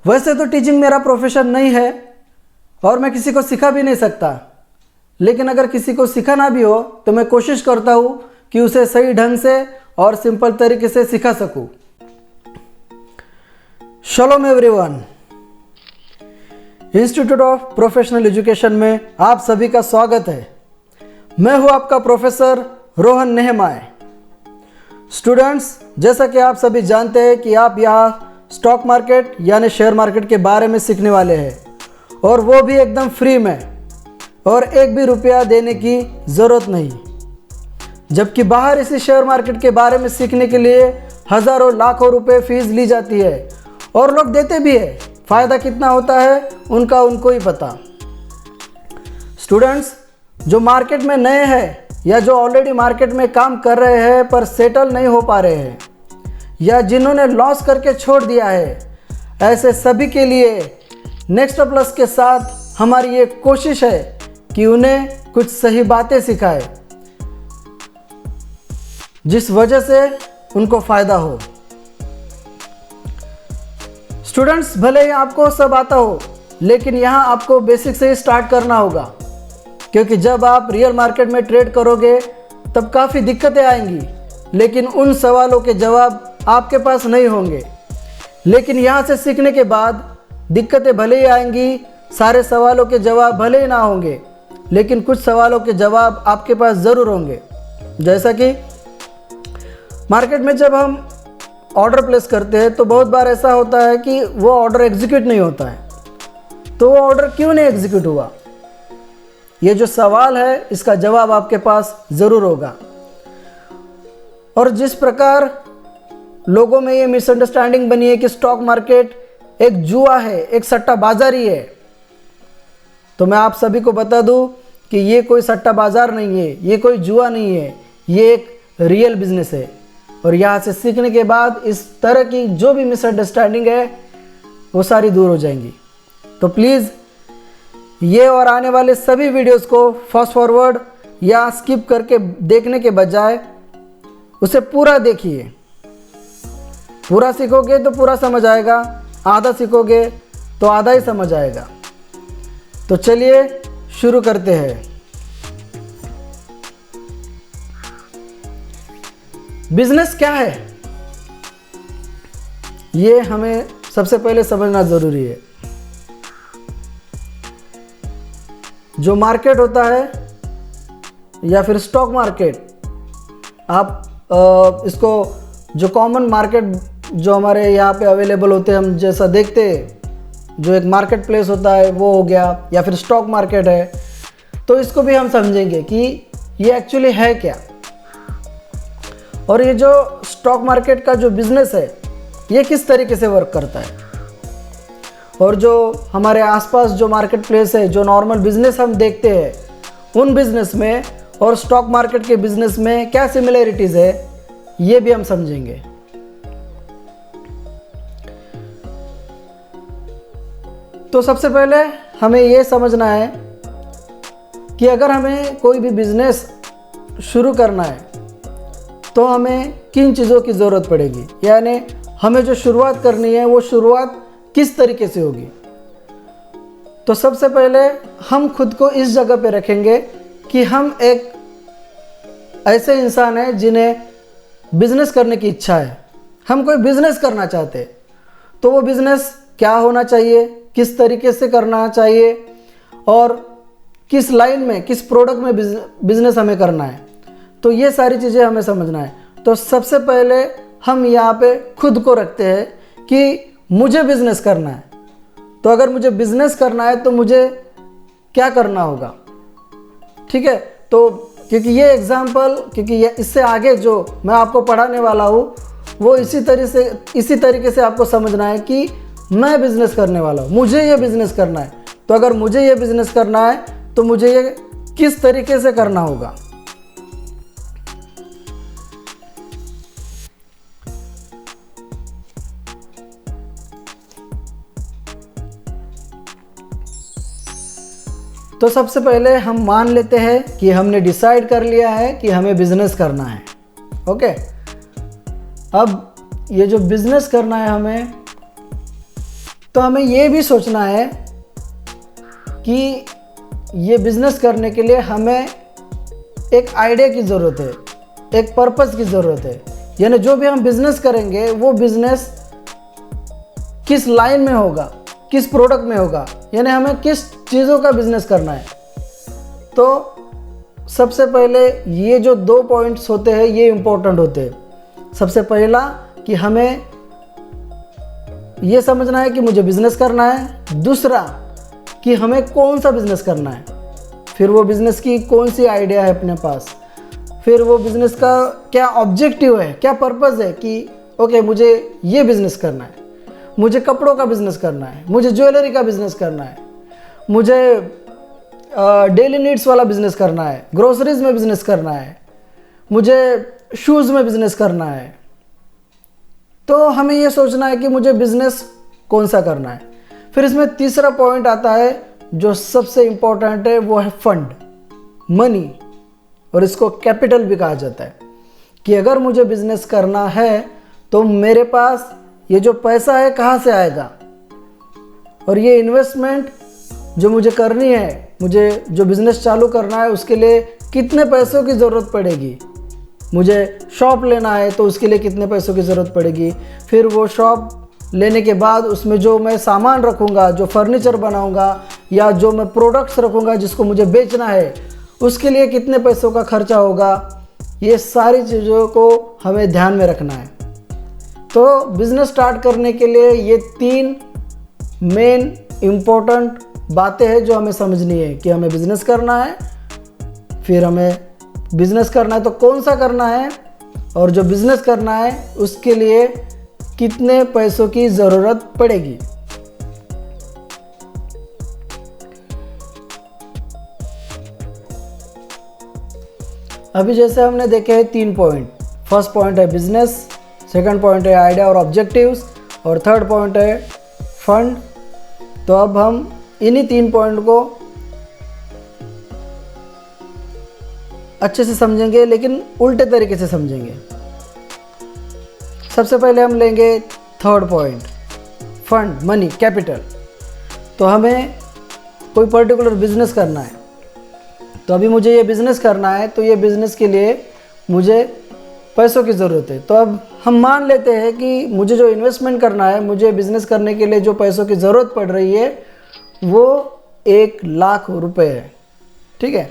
वैसे तो टीचिंग मेरा प्रोफेशन नहीं है और मैं किसी को सिखा भी नहीं सकता, लेकिन अगर किसी को सिखाना भी हो तो मैं कोशिश करता हूँ कि उसे सही ढंग से और सिंपल तरीके से सिखा सकूँ। Shalom everyone, institute of professional education में आप सभी का स्वागत है। मैं हूँ आपका प्रोफेसर रोहन नेहमाय। स्टूडेंट्स, जैसा कि आप सभी जानते हैं कि आप यहाँ स्टॉक मार्केट यानी शेयर मार्केट के बारे में सीखने वाले हैं, और वो भी एकदम फ्री में, और एक भी रुपया देने की ज़रूरत नहीं। जबकि बाहर इसी शेयर मार्केट के बारे में सीखने के लिए हज़ारों लाखों रुपए फीस ली जाती है, और लोग देते भी है। फ़ायदा कितना होता है उनको ही पता। स्टूडेंट्स, जो मार्केट में नए हैं या जो ऑलरेडी मार्केट में काम कर रहे हैं पर सेटल नहीं हो पा रहे हैं, या जिन्होंने लॉस करके छोड़ दिया है, ऐसे सभी के लिए नेक्स्ट प्लस के साथ हमारी ये कोशिश है कि उन्हें कुछ सही बातें सिखाए जिस वजह से उनको फ़ायदा हो। स्टूडेंट्स, भले ही आपको सब आता हो, लेकिन यहाँ आपको बेसिक से ही स्टार्ट करना होगा, क्योंकि जब आप रियल मार्केट में ट्रेड करोगे तब काफ़ी दिक्कतें आएंगी, लेकिन उन सवालों के जवाब आपके पास नहीं होंगे। लेकिन यहाँ से सीखने के बाद दिक्कतें भले ही आएंगी, सारे सवालों के जवाब भले ही ना होंगे, लेकिन कुछ सवालों के जवाब आपके पास ज़रूर होंगे। जैसा कि मार्केट में जब हम ऑर्डर प्लेस करते हैं तो बहुत बार ऐसा होता है कि वो ऑर्डर एग्जीक्यूट नहीं होता है। तो वो ऑर्डर क्यों नहीं एग्जीक्यूट हुआ, ये जो सवाल है इसका जवाब आपके पास ज़रूर होगा। और जिस प्रकार लोगों में ये मिसअंडरस्टैंडिंग बनी है कि स्टॉक मार्केट एक जुआ है, एक सट्टा बाजारी है, तो मैं आप सभी को बता दूं कि ये कोई सट्टा बाजार नहीं है, ये कोई जुआ नहीं है, ये एक रियल बिजनेस है। और यहाँ से सीखने के बाद इस तरह की जो भी मिसअंडरस्टैंडिंग है वो सारी दूर हो जाएंगी। तो प्लीज़ ये और आने वाले सभी वीडियोस को फास्ट फॉरवर्ड या स्किप करके देखने के बजाय उसे पूरा देखिए। पूरा सीखोगे तो पूरा समझ आएगा, आधा सीखोगे तो आधा ही समझ आएगा। तो चलिए शुरू करते हैं। बिजनेस क्या है, ये हमें सबसे पहले समझना ज़रूरी है। जो मार्केट होता है या फिर स्टॉक मार्केट, आप इसको जो कॉमन मार्केट जो हमारे यहाँ पे अवेलेबल होते हैं, हम जैसा देखते हैं, जो एक मार्केट प्लेस होता है वो हो गया, या फिर स्टॉक मार्केट है, तो इसको भी हम समझेंगे कि ये एक्चुअली है क्या। और ये जो स्टॉक मार्केट का जो बिज़नेस है ये किस तरीके से वर्क करता है, और जो हमारे आसपास जो मार्केट प्लेस है, जो नॉर्मल बिज़नेस हम देखते हैं, उन बिज़नेस में और स्टॉक मार्केट के बिज़नेस में क्या सिमिलरिटीज़ है, ये भी हम समझेंगे। तो सबसे पहले हमें ये समझना है कि अगर हमें कोई भी बिज़नेस शुरू करना है तो हमें किन चीज़ों की ज़रूरत पड़ेगी, यानी हमें जो शुरुआत करनी है वो शुरुआत किस तरीके से होगी। तो सबसे पहले हम खुद को इस जगह पे रखेंगे कि हम एक ऐसे इंसान हैं जिन्हें बिज़नेस करने की इच्छा है। हम कोई बिज़नेस करना चाहते हैं, तो वो बिज़नेस क्या होना चाहिए, किस तरीके से करना चाहिए, और किस लाइन में, किस प्रोडक्ट में बिज़नेस हमें करना है, तो ये सारी चीज़ें हमें समझना है। तो सबसे पहले हम यहाँ पे खुद को रखते हैं कि मुझे बिज़नेस करना है। तो अगर मुझे बिज़नेस करना है तो मुझे क्या करना होगा, ठीक है। तो क्योंकि ये एग्जाम्पल, क्योंकि ये इससे आगे जो मैं आपको पढ़ाने वाला हूँ वो इसी तरीके से आपको समझना है कि मैं बिज़नेस करने वाला हूँ, मुझे ये बिज़नेस करना है। तो अगर मुझे ये बिज़नेस करना है तो मुझे ये किस तरीके से करना होगा। तो सबसे पहले हम मान लेते हैं कि हमने डिसाइड कर लिया है कि हमें बिज़नेस करना है। ओके, अब ये जो बिज़नेस करना है हमें, तो हमें ये भी सोचना है कि ये बिज़नेस करने के लिए हमें एक आइडिया की ज़रूरत है, एक पर्पस की ज़रूरत है। यानी जो भी हम बिज़नेस करेंगे वो बिज़नेस किस लाइन में होगा, किस प्रोडक्ट में होगा, यानी हमें किस चीज़ों का बिज़नेस करना है। तो सबसे पहले ये जो 2 पॉइंट्स होते हैं ये इम्पोर्टेंट होते हैं। सबसे पहला कि हमें ये समझना है कि मुझे बिज़नेस करना है। दूसरा कि हमें कौन सा बिज़नेस करना है, फिर वो बिज़नेस की कौन सी आइडिया है अपने पास, फिर वो बिज़नेस का क्या ऑब्जेक्टिव है, क्या पर्पज़ है कि ओके मुझे ये बिज़नेस करना है, मुझे कपड़ों का बिज़नेस करना है, मुझे ज्वेलरी का बिज़नेस करना है, मुझे डेली नीड्स वाला बिज़नेस करना है, ग्रोसरीज में बिज़नेस करना है, मुझे शूज़ में बिज़नेस करना है। तो हमें ये सोचना है कि मुझे बिज़नेस कौन सा करना है। फिर इसमें तीसरा पॉइंट आता है जो सबसे इम्पोर्टेंट है, वो है फंड, मनी, और इसको कैपिटल भी कहा जाता है कि अगर मुझे बिज़नेस करना है तो मेरे पास ये जो पैसा है कहाँ से आएगा, और ये इन्वेस्टमेंट जो मुझे करनी है, मुझे जो बिज़नेस चालू करना है उसके लिए कितने पैसों की ज़रूरत पड़ेगी। मुझे शॉप लेना है तो उसके लिए कितने पैसों की ज़रूरत पड़ेगी, फिर वो शॉप लेने के बाद उसमें जो मैं सामान रखूँगा, जो फर्नीचर बनाऊँगा या जो मैं प्रोडक्ट्स रखूँगा जिसको मुझे बेचना है, उसके लिए कितने पैसों का खर्चा होगा। ये सारी चीज़ों को हमें ध्यान में रखना है। तो बिज़नेस स्टार्ट करने के लिए ये 3 मेन इम्पोर्टेंट बातें हैं जो हमें समझनी है कि हमें बिज़नेस करना है, फिर हमें बिज़नेस करना है तो कौन सा करना है, और जो बिज़नेस करना है उसके लिए कितने पैसों की ज़रूरत पड़ेगी। अभी जैसे हमने देखे हैं 3 पॉइंट। फर्स्ट पॉइंट है बिजनेस, सेकंड पॉइंट है आइडिया और ऑब्जेक्टिव्स, और थर्ड पॉइंट है फंड। तो अब हम इन्हीं 3 पॉइंट को अच्छे से समझेंगे, लेकिन उल्टे तरीके से समझेंगे। सबसे पहले हम लेंगे third point, fund, money, capital. तो हमें कोई पर्टिकुलर बिजनेस करना है, तो अभी मुझे ये बिज़नेस करना है, तो ये बिज़नेस के लिए मुझे पैसों की ज़रूरत है। तो अब हम मान लेते हैं कि मुझे जो इन्वेस्टमेंट करना है, मुझे बिज़नेस करने के लिए जो पैसों की ज़रूरत पड़ रही है वो 1 लाख रुपए है। ठीक है,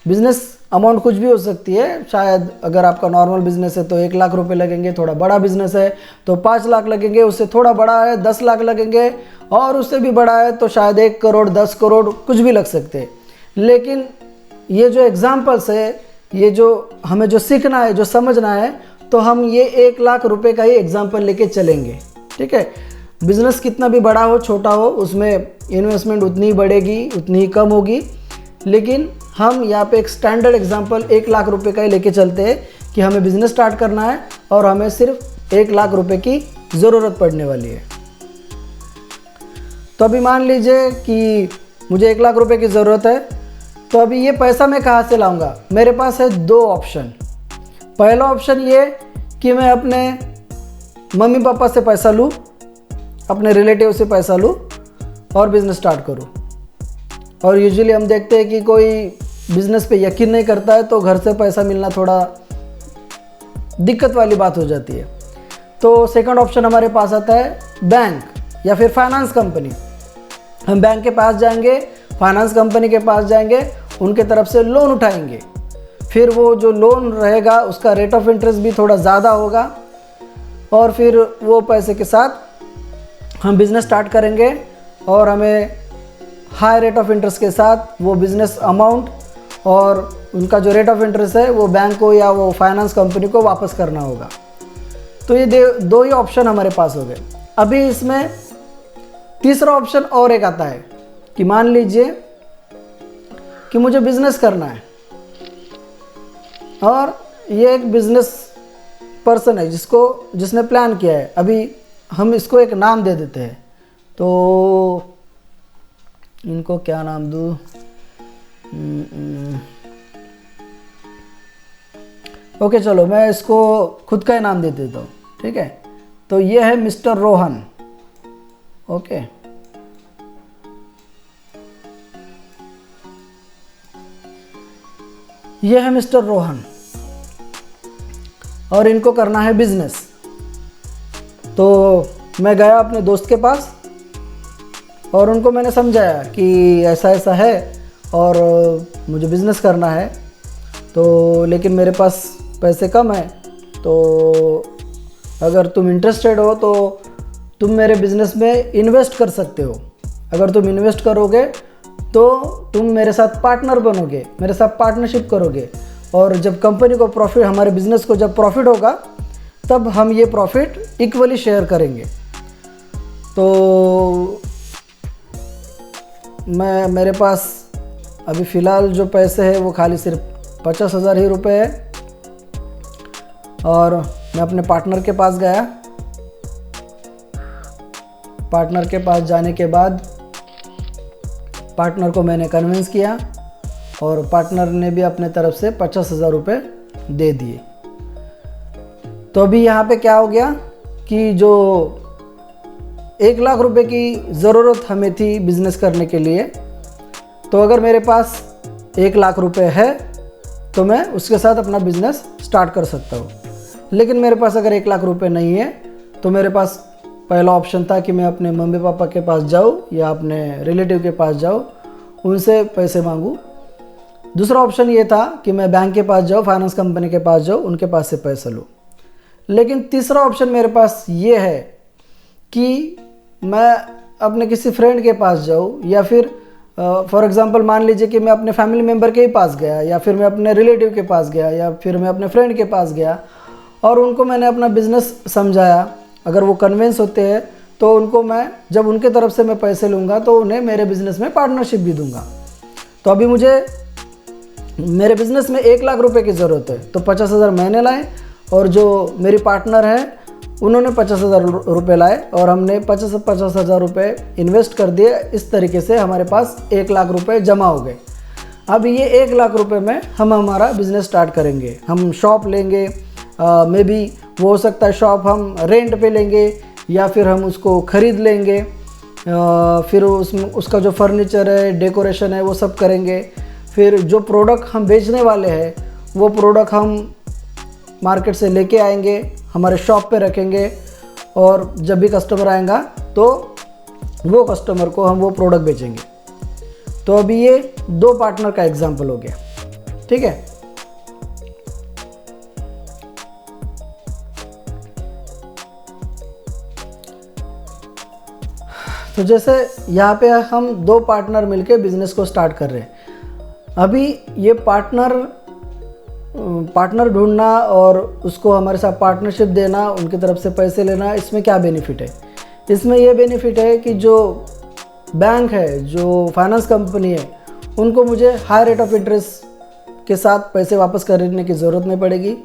बिज़नेस अमाउंट कुछ भी हो सकती है। शायद अगर आपका नॉर्मल बिज़नेस है तो 1 लाख रुपए लगेंगे, थोड़ा बड़ा बिज़नेस है तो 5 लाख लगेंगे, उससे थोड़ा बड़ा है 10 लाख लगेंगे, और उससे भी बड़ा है तो शायद 1 करोड़, 10 करोड़, कुछ भी लग सकते हैं। लेकिन ये जो एग्जाम्पल्स है, ये जो हमें जो सीखना है, जो समझना है, तो हम ये 1 लाख रुपए का ही एग्जाम्पल लेके चलेंगे। ठीक है, बिज़नेस कितना भी बड़ा हो, छोटा हो, उसमें इन्वेस्टमेंट उतनी ही बढ़ेगी, उतनी ही कम होगी, लेकिन हम यहाँ पे एक स्टैंडर्ड एग्जाम्पल 1 लाख रुपए का ही लेके चलते हैं कि हमें बिज़नेस स्टार्ट करना है और हमें सिर्फ 1 लाख रुपए की ज़रूरत पड़ने वाली है। तो अभी मान लीजिए कि मुझे 1 लाख रुपए की ज़रूरत है, तो अभी ये पैसा मैं कहाँ से लाऊंगा? मेरे पास है 2 ऑप्शन। पहला ऑप्शन ये कि मैं अपने मम्मी पापा से पैसा लूँ, अपने रिलेटिव से पैसा लूँ और बिज़नेस स्टार्ट करूँ। और यूजुअली हम देखते हैं कि कोई बिज़नेस पे यकीन नहीं करता है तो घर से पैसा मिलना थोड़ा दिक्कत वाली बात हो जाती है। तो सेकंड ऑप्शन हमारे पास आता है बैंक या फिर फाइनेंस कंपनी। हम बैंक के पास जाएंगे, फाइनेंस कंपनी के पास जाएंगे, उनके तरफ से लोन उठाएंगे। फिर वो जो लोन रहेगा उसका रेट ऑफ इंटरेस्ट भी थोड़ा ज़्यादा होगा, और फिर वो पैसे के साथ हम बिज़नेस स्टार्ट करेंगे और हमें हाई रेट ऑफ इंटरेस्ट के साथ वो बिज़नेस अमाउंट और उनका जो रेट ऑफ इंटरेस्ट है वो बैंक को या वो फाइनेंस कंपनी को वापस करना होगा। तो ये 2 ही ऑप्शन हमारे पास हो गए। अभी इसमें तीसरा ऑप्शन और एक आता है कि मान लीजिए कि मुझे बिज़नेस करना है और ये एक बिज़नेस पर्सन है जिसने प्लान किया है। अभी हम इसको एक नाम दे देते हैं, तो इनको क्या नाम दूँ? ओके चलो मैं इसको खुद का ही नाम दे देता हूँ। ठीक है, तो ये है मिस्टर रोहन। ओके। ये है मिस्टर रोहन और इनको करना है बिजनेस। तो मैं गया अपने दोस्त के पास और उनको मैंने समझाया कि ऐसा ऐसा है और मुझे बिज़नेस करना है, तो लेकिन मेरे पास पैसे कम है, तो अगर तुम इंटरेस्टेड हो तो तुम मेरे बिज़नेस में इन्वेस्ट कर सकते हो। अगर तुम इन्वेस्ट करोगे तो तुम मेरे साथ पार्टनर बनोगे, मेरे साथ पार्टनरशिप करोगे, और जब कंपनी को प्रॉफिट, हमारे बिज़नेस को जब प्रॉफिट होगा तब हम ये प्रॉफिट इक्वली शेयर करेंगे। तो मेरे पास अभी फ़िलहाल जो पैसे हैं वो खाली सिर्फ 50,000 ही रुपये है। और मैं अपने पार्टनर के पास गया। पार्टनर के पास जाने के बाद पार्टनर को मैंने कन्विंस किया और पार्टनर ने भी अपने तरफ से 50,000 रुपये दे दिए। तो अभी यहाँ पे क्या हो गया कि जो 1 लाख रुपए की ज़रूरत हमें थी बिज़नेस करने के लिए, तो अगर मेरे पास 1 लाख रुपए है तो मैं उसके साथ अपना बिज़नेस स्टार्ट कर सकता हूँ। लेकिन मेरे पास अगर 1 लाख रुपए नहीं है तो मेरे पास पहला ऑप्शन था कि मैं अपने मम्मी पापा के पास जाऊँ या अपने रिलेटिव के पास जाऊँ, उनसे पैसे मांगूँ। दूसरा ऑप्शन ये था कि मैं बैंक के पास जाऊँ, फाइनेंस कंपनी के पास जाऊँ, उनके पास से पैसा लूँ। लेकिन तीसरा ऑप्शन मेरे पास ये है कि मैं अपने किसी फ्रेंड के पास जाऊँ, या फिर फॉर एग्ज़ाम्पल मान लीजिए कि मैं अपने फैमिली मेम्बर के ही पास गया, या फिर मैं अपने रिलेटिव के पास गया, या फिर मैं अपने फ्रेंड के पास गया और उनको मैंने अपना बिज़नेस समझाया। अगर वो कन्विंस होते हैं तो उनको मैं, जब उनके तरफ से मैं पैसे लूँगा तो उन्हें मेरे बिज़नेस में पार्टनरशिप भी दूँगा। तो अभी मुझे मेरे बिज़नेस में 1 लाख रुपए की ज़रूरत है, तो 50,000 मैंने लाए और जो मेरी पार्टनर है उन्होंने 50,000 रुपये लाए और हमने 50,000 रुपये इन्वेस्ट कर दिए। इस तरीके से हमारे पास 1 लाख रुपए जमा हो गए। अब ये 1 लाख रुपए में हम हमारा बिज़नेस स्टार्ट करेंगे। हम शॉप लेंगे, मे बी वो हो सकता है शॉप हम रेंट पे लेंगे या फिर हम उसको ख़रीद लेंगे, फिर उसका जो फर्नीचर है, डेकोरेशन है, वो सब करेंगे। फिर जो प्रोडक्ट हम बेचने वाले हैं वो प्रोडक्ट हम मार्केट से लेके आएंगे, हमारे शॉप पे रखेंगे, और जब भी कस्टमर आएगा तो वो कस्टमर को हम वो प्रोडक्ट बेचेंगे। तो अभी ये 2 पार्टनर का एग्जांपल हो गया, ठीक है। तो जैसे यहाँ पे हम 2 पार्टनर मिलके बिज़नेस को स्टार्ट कर रहे हैं। अभी ये पार्टनर ढूंढना और उसको हमारे साथ पार्टनरशिप देना, उनकी तरफ से पैसे लेना, इसमें क्या बेनिफिट है? इसमें ये बेनिफिट है कि जो बैंक है, जो फाइनेंस कंपनी है, उनको मुझे हाई रेट ऑफ इंटरेस्ट के साथ पैसे वापस करने की ज़रूरत नहीं पड़ेगी।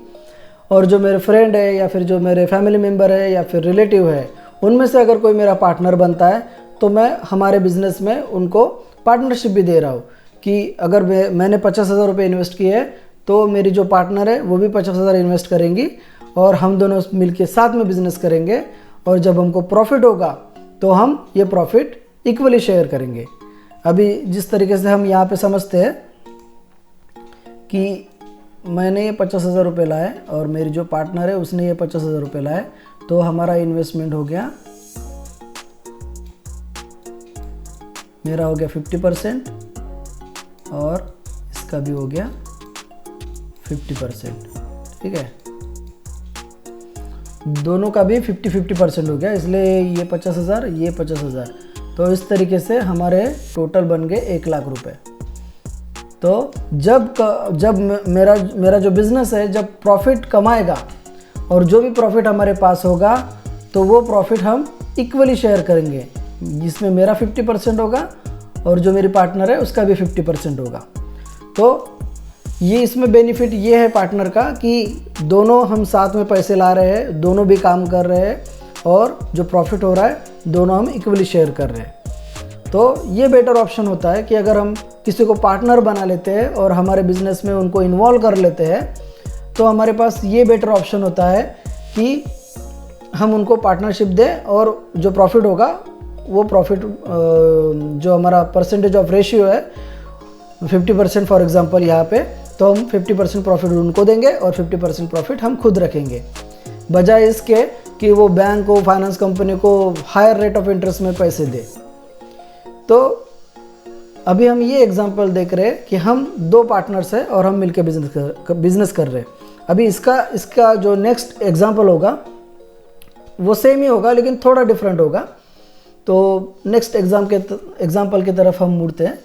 और जो मेरे फ्रेंड है या फिर जो मेरे फैमिली मेम्बर है या फिर रिलेटिव है, उनमें से अगर कोई मेरा पार्टनर बनता है तो मैं हमारे बिज़नेस में उनको पार्टनरशिप भी दे रहा हूँ कि अगर मैंने 50,000 रुपये इन्वेस्ट किए हैं तो मेरी जो पार्टनर है वो भी 50,000 इन्वेस्ट करेंगी और हम दोनों मिलके साथ में बिज़नेस करेंगे, और जब हमको प्रॉफिट होगा तो हम ये प्रॉफिट इक्वली शेयर करेंगे। अभी जिस तरीके से हम यहाँ पे समझते हैं कि मैंने ये 50,000 रुपये लाए और मेरी जो पार्टनर है उसने ये 50,000 रुपये लाए, तो हमारा इन्वेस्टमेंट हो गया, मेरा हो गया 50% और इसका भी हो गया 50%, ठीक है। दोनों का भी 50-50% हो गया, इसलिए ये 50,000, ये 50,000, तो इस तरीके से हमारे टोटल बन गए 1 लाख रुपए। तो जब मेरा जो बिज़नेस है जब प्रॉफिट कमाएगा और जो भी प्रॉफिट हमारे पास होगा तो वो प्रॉफिट हम इक्वली शेयर करेंगे, जिसमें मेरा 50% होगा और जो मेरी पार्टनर है उसका भी 50% होगा। तो ये इसमें बेनिफिट ये है पार्टनर का कि दोनों हम साथ में पैसे ला रहे हैं, दोनों भी काम कर रहे हैं और जो प्रॉफिट हो रहा है दोनों हम इक्वली शेयर कर रहे हैं। तो ये बेटर ऑप्शन होता है कि अगर हम किसी को पार्टनर बना लेते हैं और हमारे बिज़नेस में उनको इन्वॉल्व कर लेते हैं तो हमारे पास ये बेटर ऑप्शन होता है कि हम उनको पार्टनरशिप दें और जो प्रॉफिट होगा वो प्रॉफिट जो हमारा परसेंटेज ऑफ रेशियो है 50% फॉर एग्जांपल यहाँ पे, तो हम 50% प्रॉफिट उनको देंगे और 50% प्रॉफिट हम खुद रखेंगे, बजाय इसके कि वो बैंक को, फाइनेंस कंपनी को हायर रेट ऑफ इंटरेस्ट में पैसे दे। तो अभी हम ये एग्जांपल देख रहे हैं कि हम 2 पार्टनर्स हैं और हम मिलकर बिजनेस कर रहे हैं। अभी इसका जो नेक्स्ट एग्जांपल होगा वो सेम ही होगा लेकिन थोड़ा डिफरेंट होगा। तो नेक्स्ट एग्जाम्पल की तरफ हम मुड़ते हैं।